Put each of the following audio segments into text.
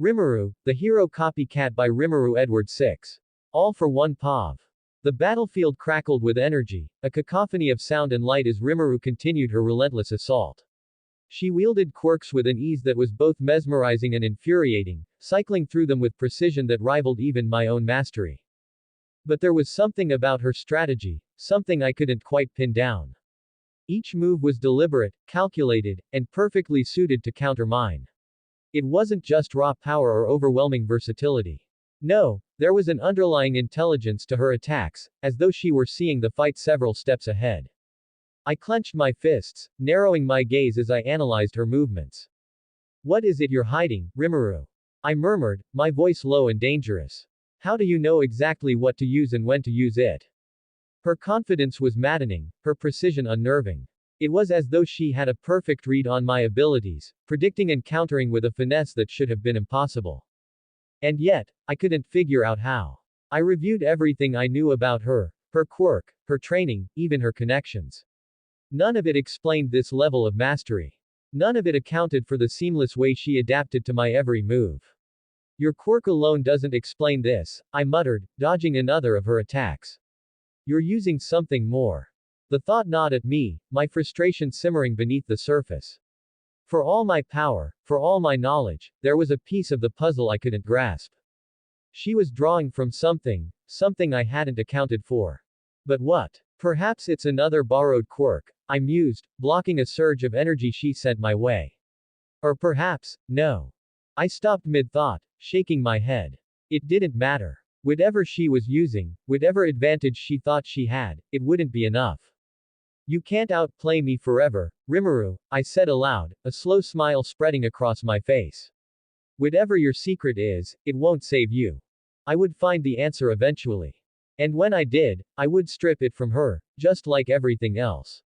Rimuru, the hero copycat by RimuruEdward6. All for one POV. The battlefield crackled with energy, a cacophony of sound and light as Rimuru continued her relentless assault. She wielded quirks with an ease that was both mesmerizing and infuriating, cycling through them with precision that rivaled even my own mastery. But there was something about her strategy, something I couldn't quite pin down. Each move was deliberate, calculated, and perfectly suited to counter mine. It wasn't just raw power or overwhelming versatility. No, there was an underlying intelligence to her attacks, as though she were seeing the fight several steps ahead. I clenched my fists, narrowing my gaze as I analyzed her movements. "What is it you're hiding, Rimuru?" I murmured, my voice low and dangerous. "How do you know exactly what to use and when to use it?" Her confidence was maddening, her precision unnerving. It was as though she had a perfect read on my abilities, predicting and countering with a finesse that should have been impossible. And yet, I couldn't figure out how. I reviewed everything I knew about her, her quirk, her training, even her connections. None of it explained this level of mastery. None of it accounted for the seamless way she adapted to my every move. "Your quirk alone doesn't explain this," I muttered, dodging another of her attacks. "You're using something more." The thought gnawed at me, my frustration simmering beneath the surface. For all my power, for all my knowledge, there was a piece of the puzzle I couldn't grasp. She was drawing from something I hadn't accounted for. But what? Perhaps it's another borrowed quirk, I mused, blocking a surge of energy she sent my way. Or perhaps, no. I stopped mid-thought, shaking my head. It didn't matter. Whatever she was using, whatever advantage she thought she had, it wouldn't be enough. "You can't outplay me forever, Rimuru," I said aloud, a slow smile spreading across my face. "Whatever your secret is, it won't save you." I would find the answer eventually. And when I did, I would strip it from her, just like everything else.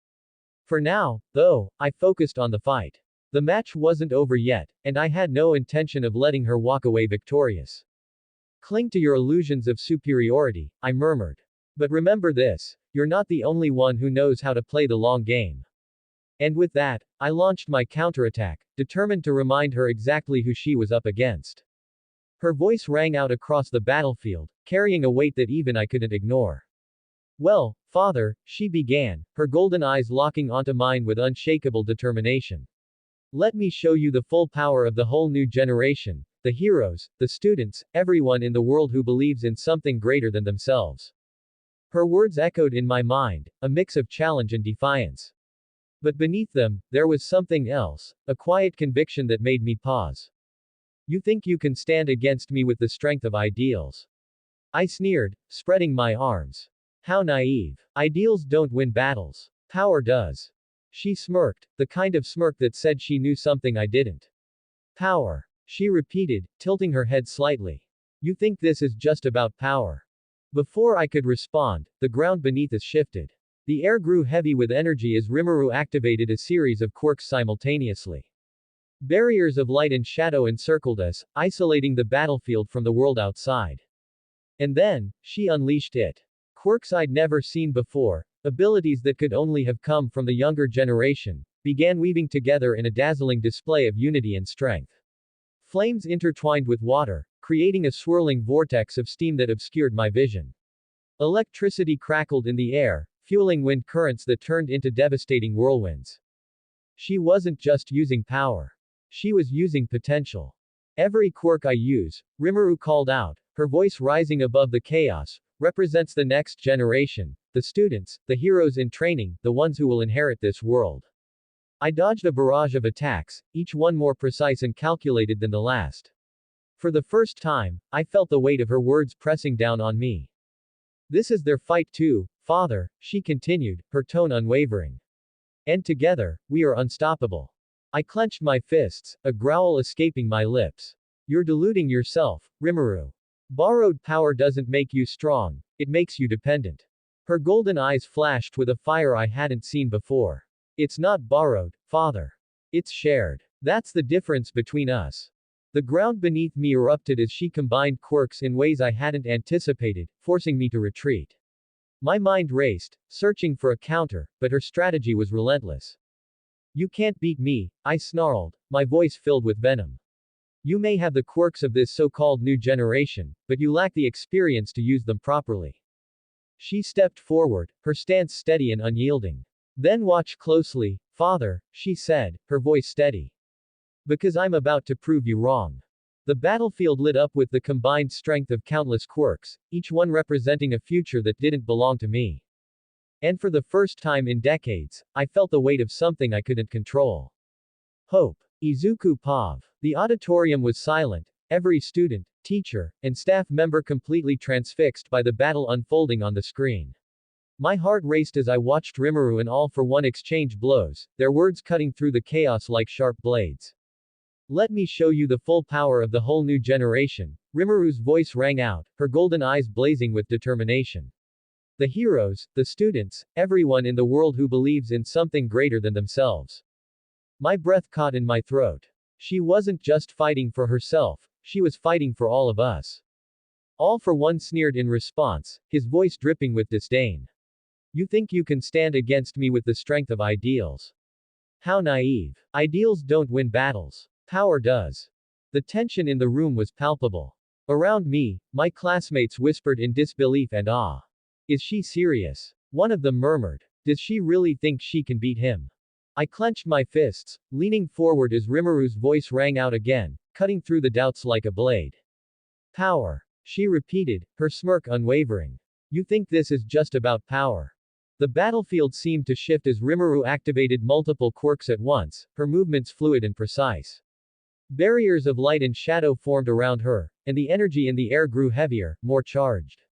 For now, though, I focused on the fight. The match wasn't over yet, and I had no intention of letting her walk away victorious. "Cling to your illusions of superiority," I murmured. "But remember this, you're not the only one who knows how to play the long game." And with that, I launched my counterattack, determined to remind her exactly who she was up against. Her voice rang out across the battlefield, carrying a weight that even I couldn't ignore. "Well, father," she began, her golden eyes locking onto mine with unshakable determination. "Let me show you the full power of the whole new generation, the heroes, the students, everyone in the world who believes in something greater than themselves." Her words echoed in my mind, a mix of challenge and defiance. But beneath them, there was something else, a quiet conviction that made me pause. "You think you can stand against me with the strength of ideals?" I sneered, spreading my arms. "How naive. Ideals don't win battles. Power does." She smirked, the kind of smirk that said she knew something I didn't. "Power," she repeated, tilting her head slightly. "You think this is just about power?" Before I could respond, the ground beneath us shifted. The air grew heavy with energy as Rimuru activated a series of quirks simultaneously. Barriers of light and shadow encircled us, isolating the battlefield from the world outside. And then, she unleashed it. Quirks I'd never seen before, abilities that could only have come from the younger generation, began weaving together in a dazzling display of unity and strength. Flames intertwined with water, creating a swirling vortex of steam that obscured my vision. Electricity crackled in the air, fueling wind currents that turned into devastating whirlwinds. She wasn't just using power. She was using potential. "Every quirk I use," Rimuru called out, her voice rising above the chaos, "represents the next generation, the students, the heroes in training, the ones who will inherit this world." I dodged a barrage of attacks, each one more precise and calculated than the last. For the first time, I felt the weight of her words pressing down on me. "This is their fight too, father," she continued, her tone unwavering. "And together, we are unstoppable." I clenched my fists, a growl escaping my lips. "You're deluding yourself, Rimuru. Borrowed power doesn't make you strong, it makes you dependent." Her golden eyes flashed with a fire I hadn't seen before. "It's not borrowed, father. It's shared. That's the difference between us." The ground beneath me erupted as she combined quirks in ways I hadn't anticipated, forcing me to retreat. My mind raced, searching for a counter, but her strategy was relentless. "You can't beat me," I snarled, my voice filled with venom. You may have the quirks of this so-called new generation, but you lack the experience to use them properly. She stepped forward, her stance steady and unyielding. Then watch closely, father, she said, her voice steady. Because I'm about to prove you wrong. The battlefield lit up with the combined strength of countless quirks, each one representing a future that didn't belong to me. And for the first time in decades, I felt the weight of something I couldn't control. Hope. Izuku Pav. The auditorium was silent, every student, teacher, and staff member completely transfixed by the battle unfolding on the screen. My heart raced as I watched Rimuru and All for One exchange blows, their words cutting through the chaos like sharp blades. Let me show you the full power of the whole new generation, Rimuru's voice rang out, her golden eyes blazing with determination. The heroes, the students, everyone in the world who believes in something greater than themselves. My breath caught in my throat. She wasn't just fighting for herself, she was fighting for all of us. All for One sneered in response, his voice dripping with disdain. You think you can stand against me with the strength of ideals? How naive. Ideals don't win battles. Power does. The tension in the room was palpable. Around me, my classmates whispered in disbelief and awe. Is she serious? One of them murmured. Does she really think she can beat him? I clenched my fists, leaning forward as Rimuru's voice rang out again, cutting through the doubts like a blade. Power. She repeated, her smirk unwavering. You think this is just about power? The battlefield seemed to shift as Rimuru activated multiple quirks at once, her movements fluid and precise. Barriers of light and shadow formed around her, and the energy in the air grew heavier, more charged.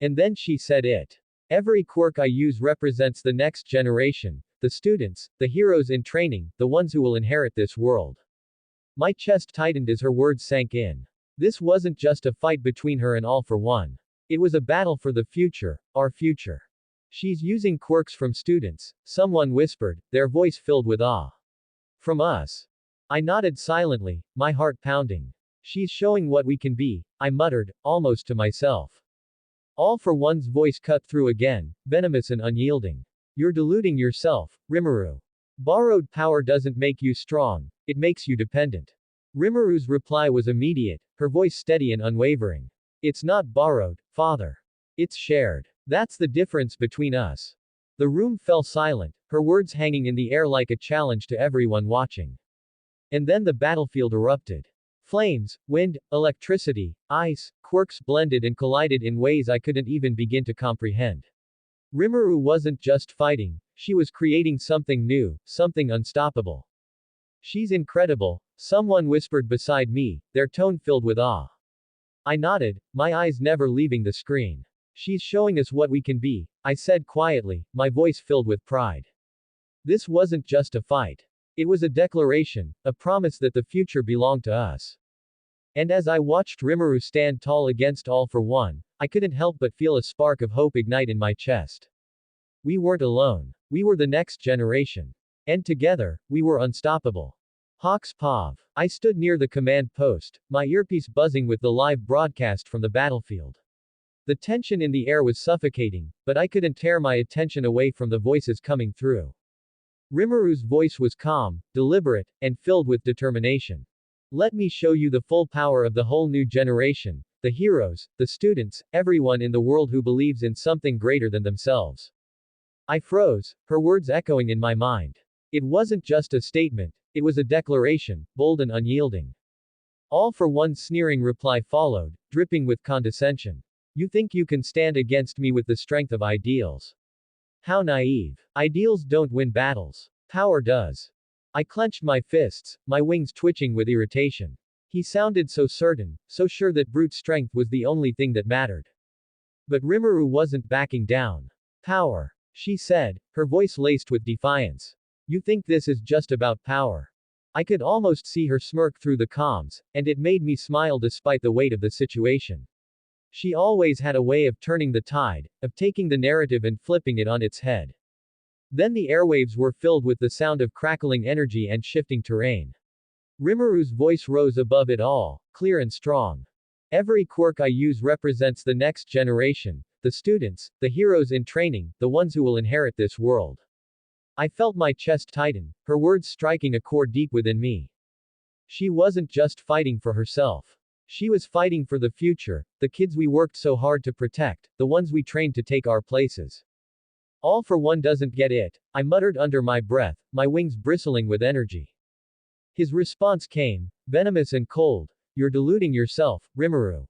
And then she said it. Every quirk I use represents the next generation, the students, the heroes in training, the ones who will inherit this world. My chest tightened as her words sank in. This wasn't just a fight between her and All for One. It was a battle for the future, our future. She's using quirks from students, someone whispered, their voice filled with awe. From us. I nodded silently, my heart pounding. She's showing what we can be, I muttered, almost to myself. All for One's voice cut through again, venomous and unyielding. You're deluding yourself, Rimuru. Borrowed power doesn't make you strong, it makes you dependent. Rimuru's reply was immediate, her voice steady and unwavering. It's not borrowed, father. It's shared. That's the difference between us. The room fell silent, her words hanging in the air like a challenge to everyone watching. And then the battlefield erupted. Flames, wind, electricity, ice, quirks blended and collided in ways I couldn't even begin to comprehend. Rimuru wasn't just fighting, she was creating something new, something unstoppable. She's incredible, someone whispered beside me, their tone filled with awe. I nodded, my eyes never leaving the screen. She's showing us what we can be, I said quietly, my voice filled with pride. This wasn't just a fight. It was a declaration, a promise that the future belonged to us. And as I watched Rimuru stand tall against All for One, I couldn't help but feel a spark of hope ignite in my chest. We weren't alone. We were the next generation. And together, we were unstoppable. Hawks Pav. I stood near the command post, my earpiece buzzing with the live broadcast from the battlefield. The tension in the air was suffocating, but I couldn't tear my attention away from the voices coming through. Rimuru's voice was calm, deliberate, and filled with determination. Let me show you the full power of the whole new generation, the heroes, the students, everyone in the world who believes in something greater than themselves. I froze, her words echoing in my mind. It wasn't just a statement, it was a declaration, bold and unyielding. All for One's sneering reply followed, dripping with condescension. You think you can stand against me with the strength of ideals? How naive. Ideals don't win battles. Power does. I clenched my fists, my wings twitching with irritation. He sounded so certain, so sure that brute strength was the only thing that mattered. But Rimuru wasn't backing down. Power. She said, her voice laced with defiance. You think this is just about power? I could almost see her smirk through the comms, and it made me smile despite the weight of the situation. She always had a way of turning the tide, of taking the narrative and flipping it on its head. Then the airwaves were filled with the sound of crackling energy and shifting terrain. Rimuru's voice rose above it all, clear and strong. Every quirk I use represents the next generation, the students, the heroes in training, the ones who will inherit this world. I felt my chest tighten, her words striking a chord deep within me. She wasn't just fighting for herself. She was fighting for the future, the kids we worked so hard to protect, the ones we trained to take our places. All for one doesn't get it, I muttered under my breath, my wings bristling with energy. His response came, venomous and cold. You're deluding yourself, Rimuru.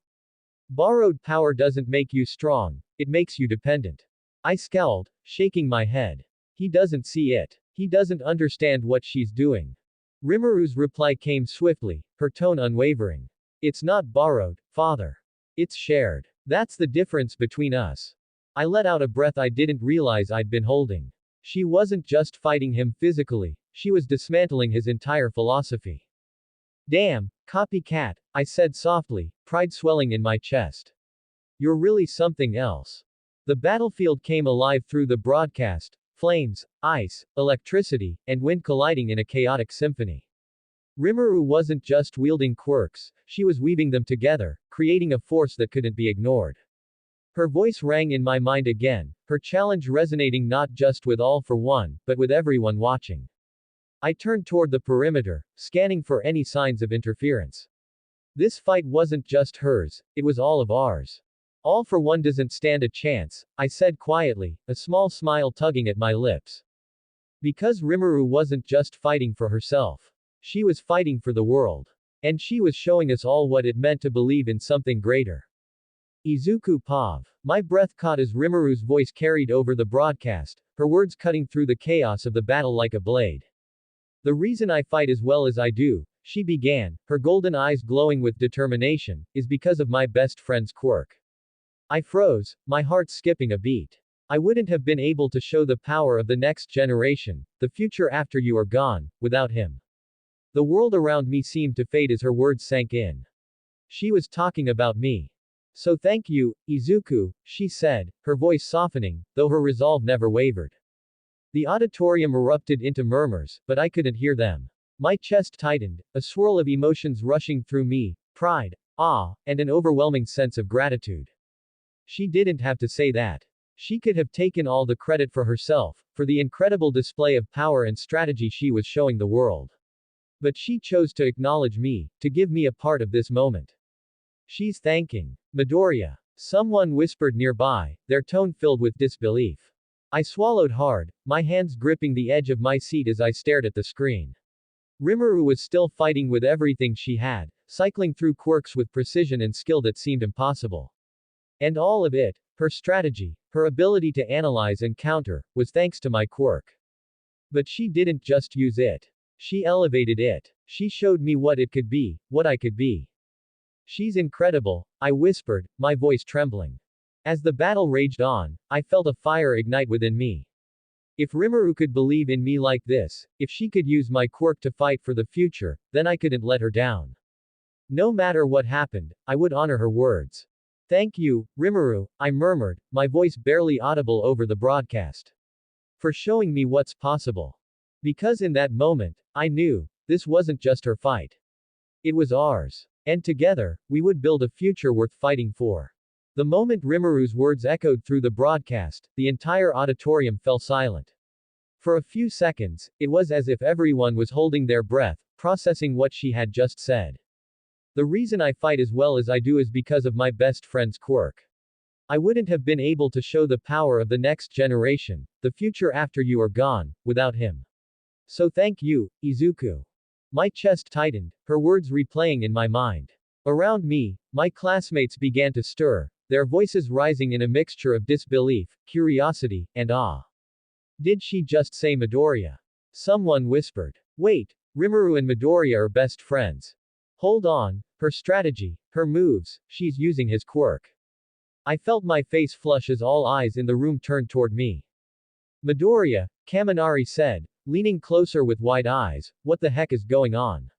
Borrowed power doesn't make you strong, it makes you dependent. I scowled, shaking my head. He doesn't see it. He doesn't understand what she's doing. Rimuru's reply came swiftly, her tone unwavering. It's not borrowed, father. It's shared. That's the difference between us. I let out a breath I didn't realize I'd been holding. She wasn't just fighting him physically, she was dismantling his entire philosophy. Damn, copycat, I said softly, pride swelling in my chest. You're really something else. The battlefield came alive through the broadcast, flames, ice, electricity, and wind colliding in a chaotic symphony. Rimuru wasn't just wielding quirks, she was weaving them together, creating a force that couldn't be ignored. Her voice rang in my mind again, her challenge resonating not just with All for One, but with everyone watching. I turned toward the perimeter, scanning for any signs of interference. This fight wasn't just hers, it was all of ours. All for One doesn't stand a chance, I said quietly, a small smile tugging at my lips. Because Rimuru wasn't just fighting for herself. She was fighting for the world. And she was showing us all what it meant to believe in something greater. Izuku Pav. My breath caught as Rimuru's voice carried over the broadcast, her words cutting through the chaos of the battle like a blade. The reason I fight as well as I do, she began, her golden eyes glowing with determination, is because of my best friend's quirk. I froze, my heart skipping a beat. I wouldn't have been able to show the power of the next generation, the future after you are gone, without him. The world around me seemed to fade as her words sank in. She was talking about me. So thank you, Izuku, she said, her voice softening, though her resolve never wavered. The auditorium erupted into murmurs, but I couldn't hear them. My chest tightened, a swirl of emotions rushing through me, pride, awe, and an overwhelming sense of gratitude. She didn't have to say that. She could have taken all the credit for herself, for the incredible display of power and strategy she was showing the world. But she chose to acknowledge me, to give me a part of this moment. She's thanking Midoriya. Someone whispered nearby, their tone filled with disbelief. I swallowed hard, my hands gripping the edge of my seat as I stared at the screen. Rimuru was still fighting with everything she had, cycling through quirks with precision and skill that seemed impossible. And all of it, her strategy, her ability to analyze and counter, was thanks to my quirk. But she didn't just use it. She elevated it. She showed me what it could be, what I could be. She's incredible, I whispered, my voice trembling. As the battle raged on, I felt a fire ignite within me. If Rimuru could believe in me like this, if she could use my quirk to fight for the future, then I couldn't let her down. No matter what happened, I would honor her words. Thank you, Rimuru, I murmured, my voice barely audible over the broadcast. For showing me what's possible. Because in that moment, I knew, this wasn't just her fight. It was ours. And together, we would build a future worth fighting for. The moment Rimuru's words echoed through the broadcast, the entire auditorium fell silent. For a few seconds, it was as if everyone was holding their breath, processing what she had just said. The reason I fight as well as I do is because of my best friend's quirk. I wouldn't have been able to show the power of the next generation, the future after you are gone, without him. So thank you, Izuku. My chest tightened, her words replaying in my mind. Around me, my classmates began to stir, their voices rising in a mixture of disbelief, curiosity, and awe. Did she just say Midoriya? Someone whispered. Wait, Rimuru and Midoriya are best friends. Hold on, her strategy, her moves, she's using his quirk. I felt my face flush as all eyes in the room turned toward me. Midoriya, Kaminari said, leaning closer with wide eyes, what the heck is going on?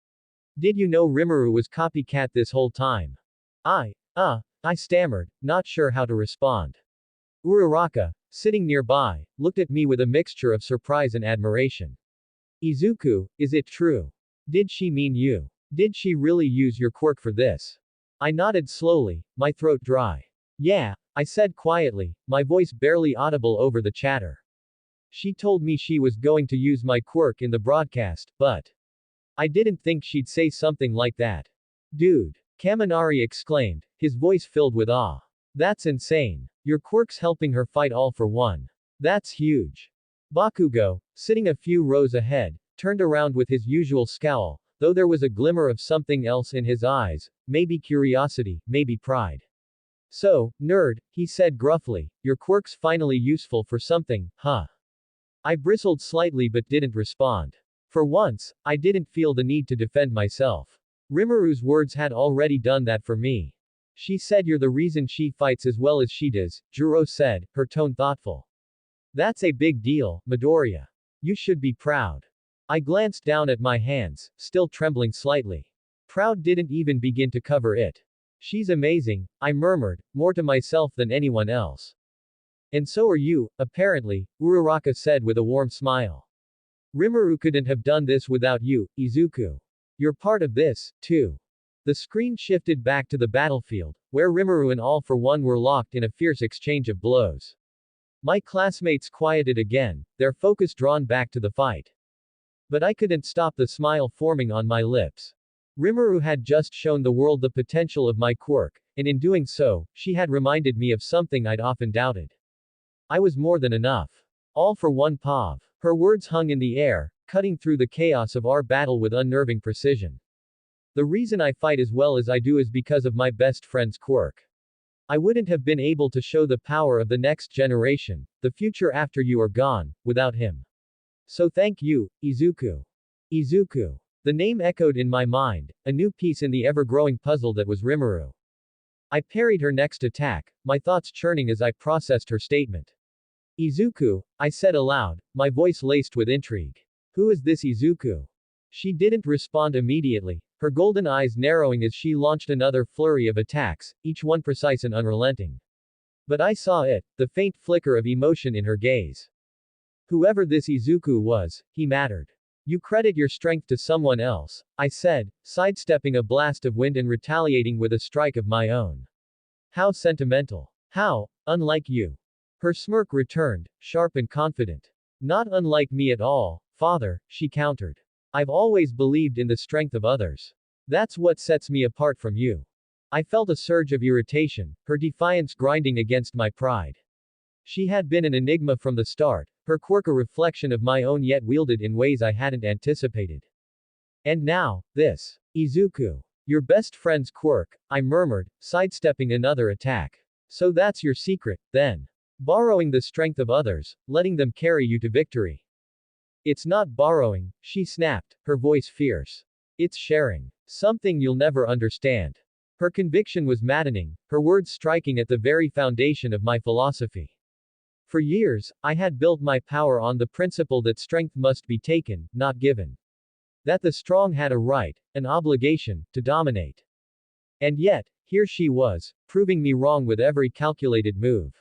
Did you know Rimuru was copycat this whole time? I stammered, not sure how to respond. Uraraka, sitting nearby, looked at me with a mixture of surprise and admiration. Izuku, is it true? Did she mean you? Did she really use your quirk for this? I nodded slowly, my throat dry. Yeah, I said quietly, my voice barely audible over the chatter. She told me she was going to use my quirk in the broadcast, but I didn't think she'd say something like that. Dude. Kaminari exclaimed, his voice filled with awe. That's insane. Your quirk's helping her fight all for one. That's huge. Bakugo, sitting a few rows ahead, turned around with his usual scowl, though there was a glimmer of something else in his eyes, maybe curiosity, maybe pride. So, nerd, he said gruffly, your quirk's finally useful for something, huh? I bristled slightly but didn't respond. For once, I didn't feel the need to defend myself. Rimuru's words had already done that for me. She said you're the reason she fights as well as she does, Juro said, her tone thoughtful. That's a big deal, Midoriya. You should be proud. I glanced down at my hands, still trembling slightly. Proud didn't even begin to cover it. She's amazing, I murmured, more to myself than anyone else. And so are you, apparently, Uraraka said with a warm smile. Rimuru couldn't have done this without you, Izuku. You're part of this, too. The screen shifted back to the battlefield, where Rimuru and All for One were locked in a fierce exchange of blows. My classmates quieted again, their focus drawn back to the fight. But I couldn't stop the smile forming on my lips. Rimuru had just shown the world the potential of my quirk, and in doing so, she had reminded me of something I'd often doubted. I was more than enough. All for one Pav. Her words hung in the air, cutting through the chaos of our battle with unnerving precision. The reason I fight as well as I do is because of my best friend's quirk. I wouldn't have been able to show the power of the next generation, the future after you are gone, without him. So thank you, Izuku. Izuku. The name echoed in my mind, a new piece in the ever-growing puzzle that was Rimuru. I parried her next attack, my thoughts churning as I processed her statement. Izuku, I said aloud, my voice laced with intrigue. Who is this Izuku? She didn't respond immediately, her golden eyes narrowing as she launched another flurry of attacks, each one precise and unrelenting. But I saw it, the faint flicker of emotion in her gaze. Whoever this Izuku was, he mattered. You credit your strength to someone else, I said, sidestepping a blast of wind and retaliating with a strike of my own. How sentimental. How, unlike you. Her smirk returned, sharp and confident. Not unlike me at all, father, she countered. I've always believed in the strength of others. That's what sets me apart from you. I felt a surge of irritation, her defiance grinding against my pride. She had been an enigma from the start, her quirk a reflection of my own yet wielded in ways I hadn't anticipated. And now, this. Izuku. Your best friend's quirk, I murmured, sidestepping another attack. So that's your secret, then. Borrowing the strength of others, letting them carry you to victory. It's not borrowing, she snapped, her voice fierce. It's sharing. Something you'll never understand. Her conviction was maddening, her words striking at the very foundation of my philosophy. For years, I had built my power on the principle that strength must be taken, not given. That the strong had a right, an obligation, to dominate. And yet, here she was, proving me wrong with every calculated move.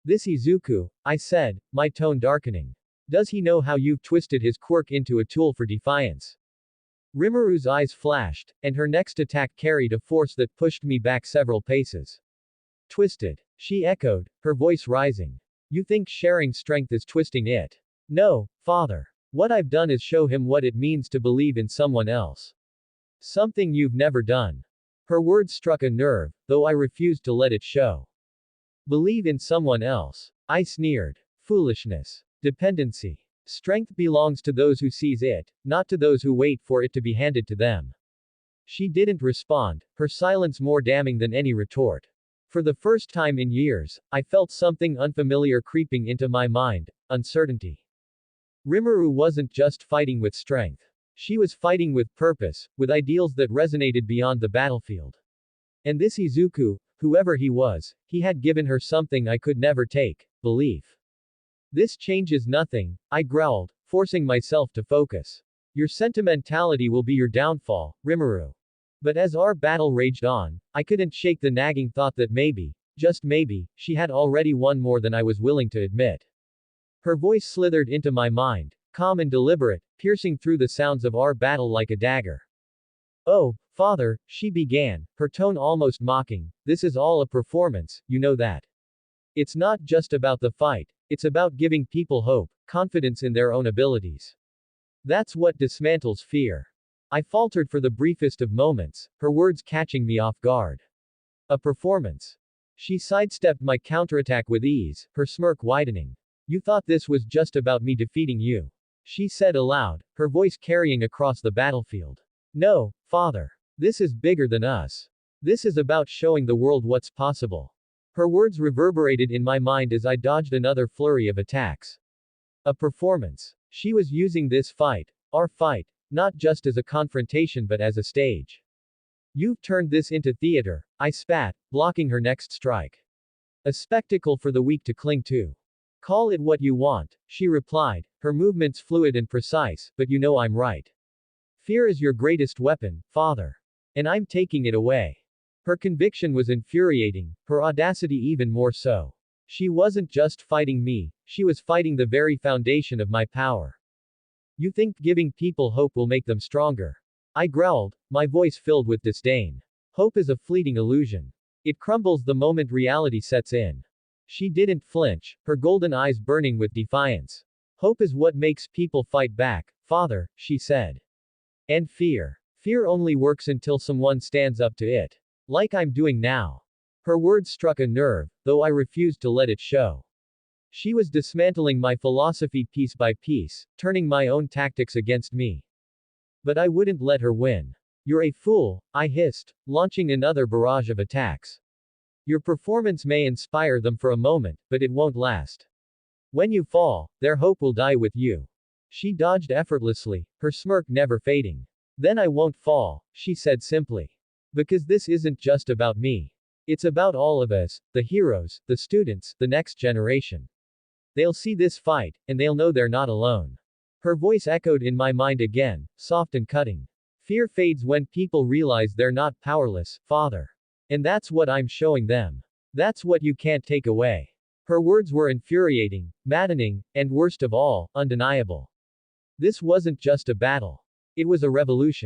This Izuku, I said, my tone darkening. Does he know how you've twisted his quirk into a tool for defiance? Rimuru's eyes flashed, and her next attack carried a force that pushed me back several paces. Twisted. She echoed, her voice rising. You think sharing strength is twisting it? No, father. What I've done is show him what it means to believe in someone else. Something you've never done. Her words struck a nerve, though I refused to let it show. Believe in someone else. I sneered. Foolishness. Dependency. Strength belongs to those who seize it, not to those who wait for it to be handed to them. She didn't respond, her silence more damning than any retort. For the first time in years, I felt something unfamiliar creeping into my mind, uncertainty. Rimuru wasn't just fighting with strength. She was fighting with purpose, with ideals that resonated beyond the battlefield. And this Izuku, whoever he was, he had given her something I could never take, belief. This changes nothing, I growled, forcing myself to focus. Your sentimentality will be your downfall, Rimuru. But as our battle raged on, I couldn't shake the nagging thought that maybe, just maybe, she had already won more than I was willing to admit. Her voice slithered into my mind, calm and deliberate, piercing through the sounds of our battle like a dagger. Oh, father, she began, her tone almost mocking, this is all a performance, you know that. It's not just about the fight, it's about giving people hope, confidence in their own abilities. That's what dismantles fear. I faltered for the briefest of moments, her words catching me off guard. A performance. She sidestepped my counterattack with ease, her smirk widening. You thought this was just about me defeating you. She said aloud, her voice carrying across the battlefield. No, father. This is bigger than us. This is about showing the world what's possible. Her words reverberated in my mind as I dodged another flurry of attacks. A performance. She was using this fight, our fight, not just as a confrontation but as a stage. You've turned this into theater, I spat, blocking her next strike. A spectacle for the weak to cling to. Call it what you want, she replied, her movements fluid and precise, but you know I'm right. Fear is your greatest weapon, father. And I'm taking it away. Her conviction was infuriating, her audacity even more so. She wasn't just fighting me, she was fighting the very foundation of my power. You think giving people hope will make them stronger? I growled, my voice filled with disdain. Hope is a fleeting illusion. It crumbles the moment reality sets in. She didn't flinch, her golden eyes burning with defiance. Hope is what makes people fight back, father, she said. And fear. Fear only works until someone stands up to it. Like I'm doing now. Her words struck a nerve, though I refused to let it show. She was dismantling my philosophy piece by piece, turning my own tactics against me. But I wouldn't let her win. You're a fool, I hissed, launching another barrage of attacks. Your performance may inspire them for a moment, but it won't last. When you fall, their hope will die with you. She dodged effortlessly, her smirk never fading. Then I won't fall, she said simply. Because this isn't just about me. It's about all of us, the heroes, the students, the next generation. They'll see this fight, and they'll know they're not alone. Her voice echoed in my mind again, soft and cutting. Fear fades when people realize they're not powerless, father. And that's what I'm showing them. That's what you can't take away. Her words were infuriating, maddening, and worst of all, undeniable. This wasn't just a battle. It was a revolution.